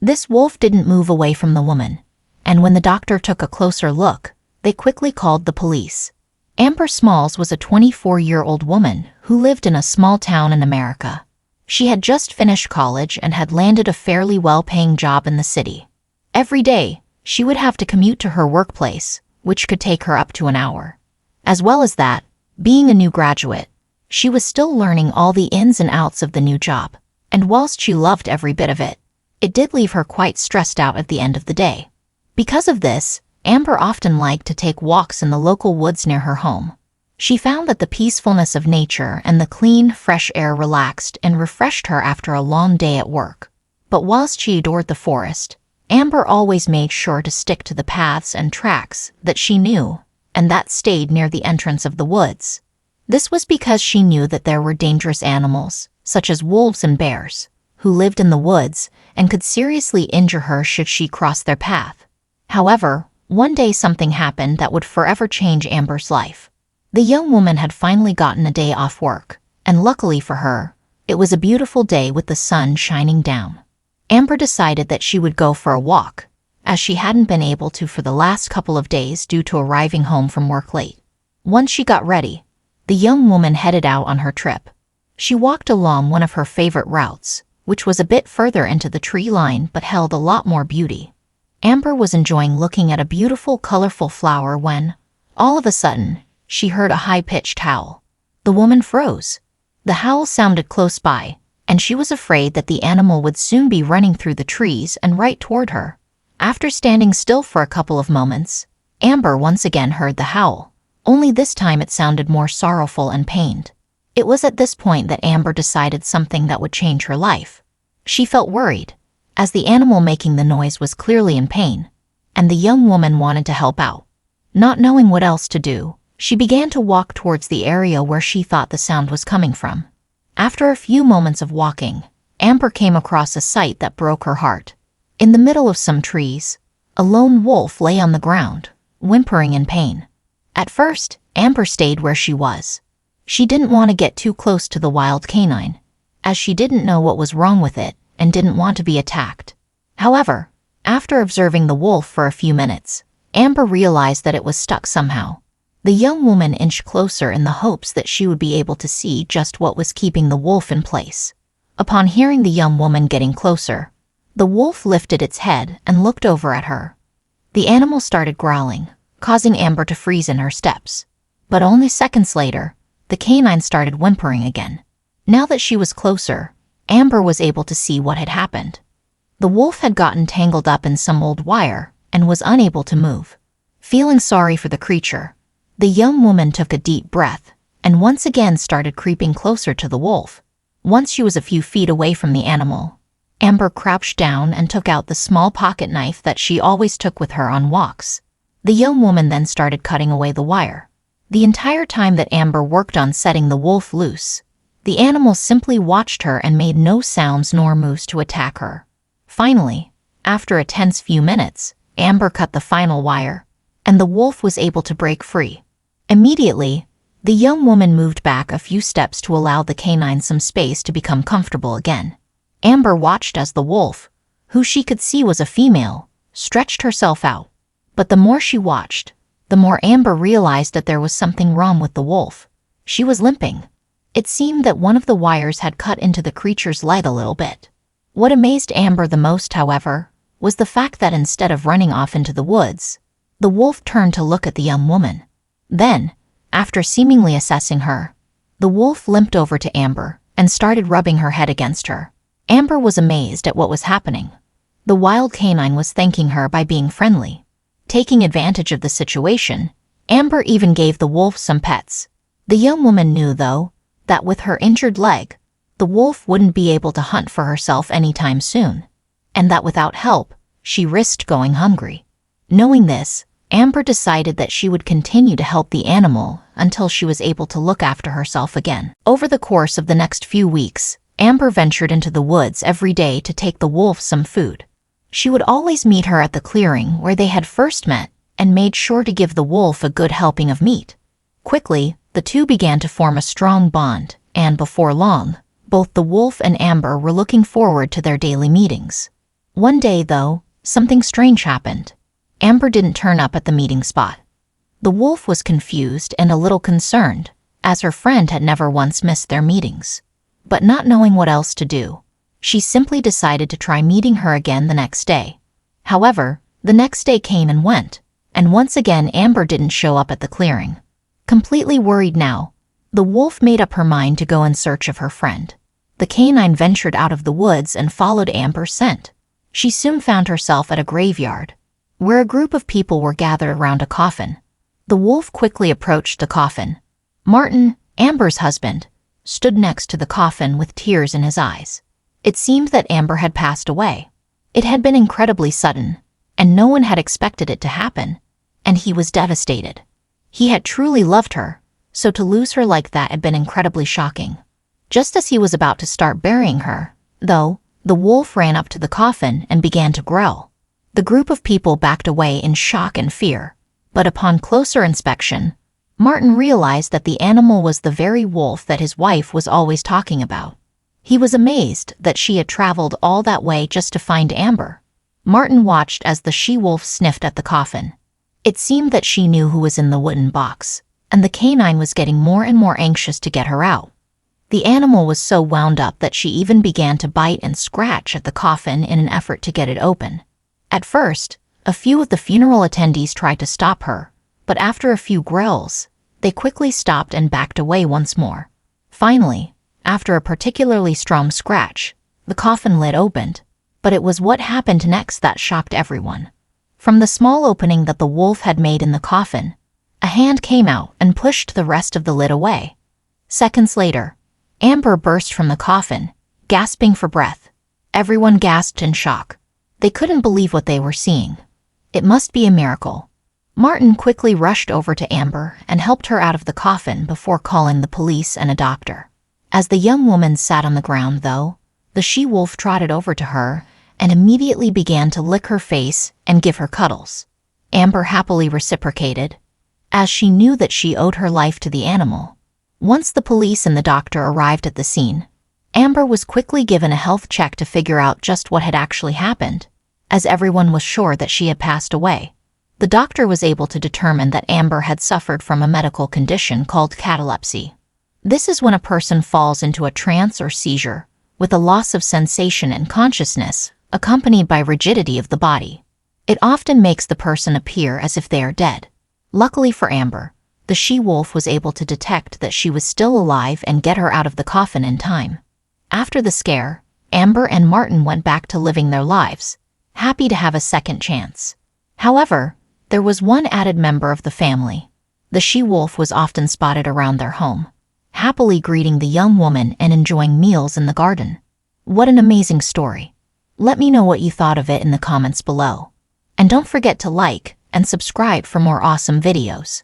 This wolf didn't move away from the woman, and when the doctor took a closer look, they quickly called the police. Amber Smalls was a 24-year-old woman who lived in a small town in America. She had just finished college and had landed a fairly well-paying job in the city. Every day, she would have to commute to her workplace, which could take her up to an hour. As well as that, being a new graduate, she was still learning all the ins and outs of the new job, and whilst she loved every bit of it, it did leave her quite stressed out at the end of the day. Because of this, Amber often liked to take walks in the local woods near her home. She found that the peacefulness of nature and the clean, fresh air relaxed and refreshed her after a long day at work. But whilst she adored the forest, Amber always made sure to stick to the paths and tracks that she knew, and that stayed near the entrance of the woods. This was because she knew that there were dangerous animals, such as wolves and bears, who lived in the woods and could seriously injure her should she cross their path. However, one day something happened that would forever change Amber's life. The young woman had finally gotten a day off work, and luckily for her, it was a beautiful day with the sun shining down. Amber decided that she would go for a walk, as she hadn't been able to for the last couple of days due to arriving home from work late. Once she got ready, the young woman headed out on her trip. She walked along one of her favorite routes, which was a bit further into the tree line but held a lot more beauty. Amber was enjoying looking at a beautiful, colorful flower when, all of a sudden, she heard a high-pitched howl. The woman froze. The howl sounded close by, and she was afraid that the animal would soon be running through the trees and right toward her. After standing still for a couple of moments, Amber once again heard the howl, only this time it sounded more sorrowful and pained. It was at this point that Amber decided something that would change her life. She felt worried, as the animal making the noise was clearly in pain, and the young woman wanted to help out. Not knowing what else to do, she began to walk towards the area where she thought the sound was coming from. After a few moments of walking, Amber came across a sight that broke her heart. In the middle of some trees, a lone wolf lay on the ground, whimpering in pain. At first, Amber stayed where she was. She didn't want to get too close to the wild canine, as she didn't know what was wrong with it and didn't want to be attacked. However, after observing the wolf for a few minutes, Amber realized that it was stuck somehow. The young woman inched closer in the hopes that she would be able to see just what was keeping the wolf in place. Upon hearing the young woman getting closer, the wolf lifted its head and looked over at her. The animal started growling, causing Amber to freeze in her steps. But only seconds later, the canine started whimpering again. Now that she was closer, Amber was able to see what had happened. The wolf had gotten tangled up in some old wire and was unable to move. Feeling sorry for the creature, the young woman took a deep breath and once again started creeping closer to the wolf. Once she was a few feet away from the animal, Amber crouched down and took out the small pocket knife that she always took with her on walks. The young woman then started cutting away the wire. The entire time that Amber worked on setting the wolf loose, the animal simply watched her and made no sounds nor moves to attack her. Finally, after a tense few minutes, Amber cut the final wire, and the wolf was able to break free. Immediately, the young woman moved back a few steps to allow the canine some space to become comfortable again. Amber watched as the wolf, who she could see was a female, stretched herself out. But the more she watched, the more Amber realized that there was something wrong with the wolf. She was limping. It seemed that one of the wires had cut into the creature's leg a little bit. What amazed Amber the most, however, was the fact that instead of running off into the woods, the wolf turned to look at the young woman. Then, after seemingly assessing her, the wolf limped over to Amber and started rubbing her head against her. Amber was amazed at what was happening. The wild canine was thanking her by being friendly. Taking advantage of the situation, Amber even gave the wolf some pets. The young woman knew, though, that with her injured leg, the wolf wouldn't be able to hunt for herself anytime soon, and that without help, she risked going hungry. Knowing this, Amber decided that she would continue to help the animal until she was able to look after herself again. Over the course of the next few weeks, Amber ventured into the woods every day to take the wolf some food. She would always meet her at the clearing where they had first met and made sure to give the wolf a good helping of meat. Quickly, the two began to form a strong bond, and before long, both the wolf and Amber were looking forward to their daily meetings. One day, though, something strange happened. Amber didn't turn up at the meeting spot. The wolf was confused and a little concerned, as her friend had never once missed their meetings. But not knowing what else to do, she simply decided to try meeting her again the next day. However, the next day came and went, and once again Amber didn't show up at the clearing. Completely worried now, the wolf made up her mind to go in search of her friend. The canine ventured out of the woods and followed Amber's scent. She soon found herself at a graveyard, where a group of people were gathered around a coffin. The wolf quickly approached the coffin. Martin, Amber's husband, stood next to the coffin with tears in his eyes. It seemed that Amber had passed away. It had been incredibly sudden, and no one had expected it to happen, and he was devastated. He had truly loved her, so to lose her like that had been incredibly shocking. Just as he was about to start burying her, though, the wolf ran up to the coffin and began to growl. The group of people backed away in shock and fear, but upon closer inspection, Martin realized that the animal was the very wolf that his wife was always talking about. He was amazed that she had traveled all that way just to find Amber. Martin watched as the she-wolf sniffed at the coffin. It seemed that she knew who was in the wooden box, and the canine was getting more and more anxious to get her out. The animal was so wound up that she even began to bite and scratch at the coffin in an effort to get it open. At first, a few of the funeral attendees tried to stop her, but after a few growls, they quickly stopped and backed away once more. Finally, after a particularly strong scratch, the coffin lid opened, but it was what happened next that shocked everyone. From the small opening that the wolf had made in the coffin, a hand came out and pushed the rest of the lid away. Seconds later, Amber burst from the coffin, gasping for breath. Everyone gasped in shock. They couldn't believe what they were seeing. It must be a miracle. Martin quickly rushed over to Amber and helped her out of the coffin before calling the police and a doctor. As the young woman sat on the ground, though, the she-wolf trotted over to her and immediately began to lick her face and give her cuddles. Amber happily reciprocated, as she knew that she owed her life to the animal. Once the police and the doctor arrived at the scene, Amber was quickly given a health check to figure out just what had actually happened, as everyone was sure that she had passed away. The doctor was able to determine that Amber had suffered from a medical condition called catalepsy. This is when a person falls into a trance or seizure, with a loss of sensation and consciousness, accompanied by rigidity of the body. It often makes the person appear as if they are dead. Luckily for Amber, the she-wolf was able to detect that she was still alive and get her out of the coffin in time. After the scare, Amber and Martin went back to living their lives, happy to have a second chance. However, there was one added member of the family. The she-wolf was often spotted around their home, happily greeting the young woman and enjoying meals in the garden. What an amazing story. Let me know what you thought of it in the comments below. And don't forget to like and subscribe for more awesome videos.